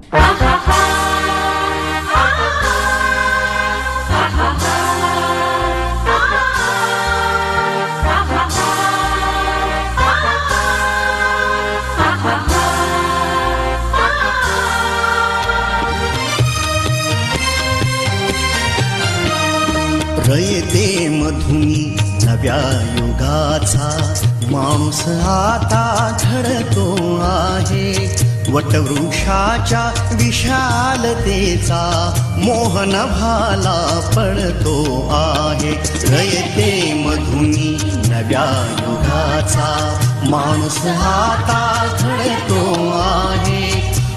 रयते मधुनी नव्या युगाचा माणूस आता घडतो आहे. वटवृक्षाच्या विशालतेचा मोहन भाला पडतो आहे. रयते मधुनी नव्या युगाचा माणूस आता घडतो आहे.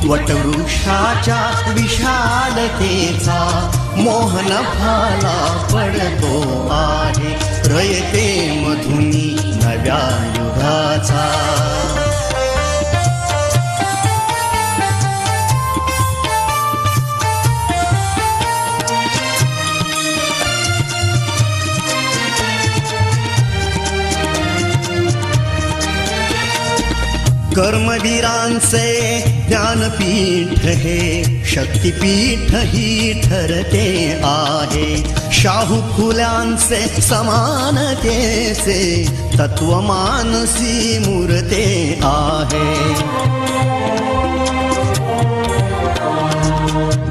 वटवृक्षाच्या विशालतेचा मोहन भाला पडतो आहे. रयते मधुनी नव्या युगाचा. कर्मवीरांचे ज्ञानपीठ हे शक्तिपीठ ही ठरते आहे. शाहू फुल्यांचे समानतेचे तत्व मानसी मूर्ते आहे.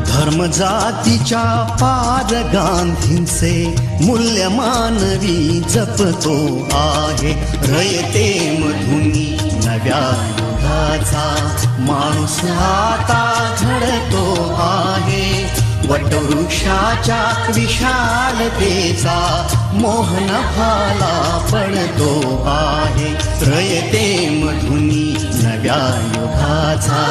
धर्म जातीच्या पार गांधींचे मूल्य मानवी जपतो आहे. रयते मधुनी नव्या युगाचा माणूस आता घडतो आहे. वटवृक्षाच्या विशालतेचा मोहन भाला पडतो आहे. रयते मधुनी नव्या युगाचा.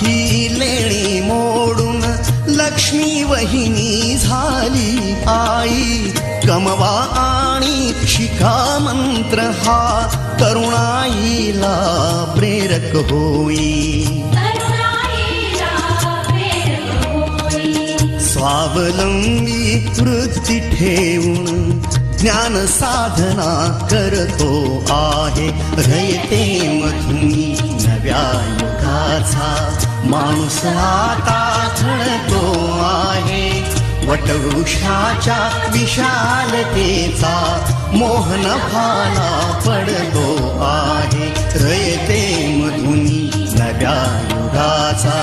ही लेणी मोडून लक्ष्मी वहिनी झाली आई. कमवा आणि शिका मंत्र हा तरुणाईला प्रेरक होई. स्वावलंबी वृत्ती ठेवून ज्ञान साधना करतो आहे. रयते मधुनी नव्या युगाचा माणूस आता घडतो आहे. वटवृक्षाच्या विशालतेचा मोहन भाला पडतो आहे. रयते मधुनी नव्या युगाचा.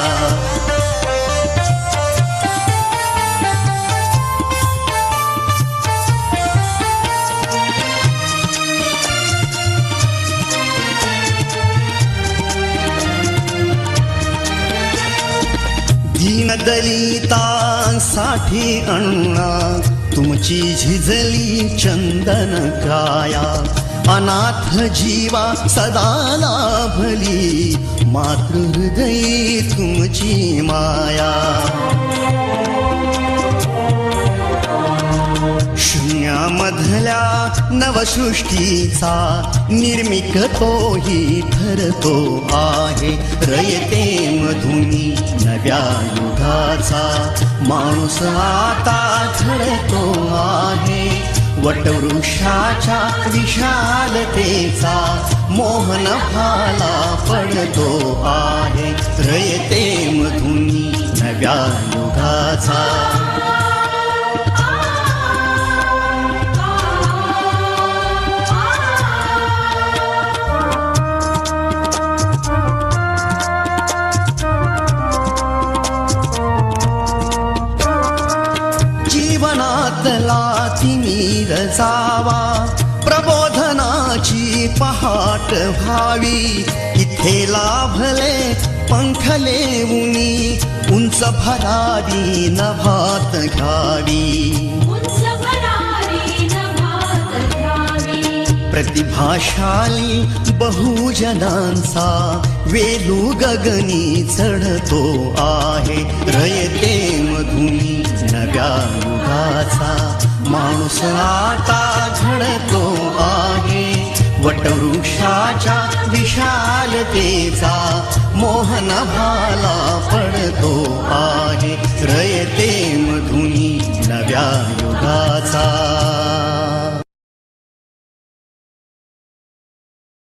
दलितांसाठी अण्णा तुमची झिजली चंदन काया. अनाथ जीवा सदा लाभली मातृहृदयी तुमची माया. शून्यामधल्या नवसृष्टीचा निर्मिक तोही ठरतो आहे. रयते मधुनी नव्या युगाचा माणूस आता घडतो आहे. वटवृक्षाच्या विशालतेचा मोहन भाला पडतो आहे. रयते मधुनी नव्या युगाचा. जीवनातला तिमिर जावा प्रबोधनाची पहाट व्हावी. इथे लाभले पंखले उनी उंच भरारी नभात घ्यावी. प्रतिभाशाली बहुजनांचा वेलू गगनी चढतो आहे. रयते मधुनी नव्या युगाचा माणूस आता घडतो आहे. वटवृक्षाच्या विशालतेचा मोहन भाला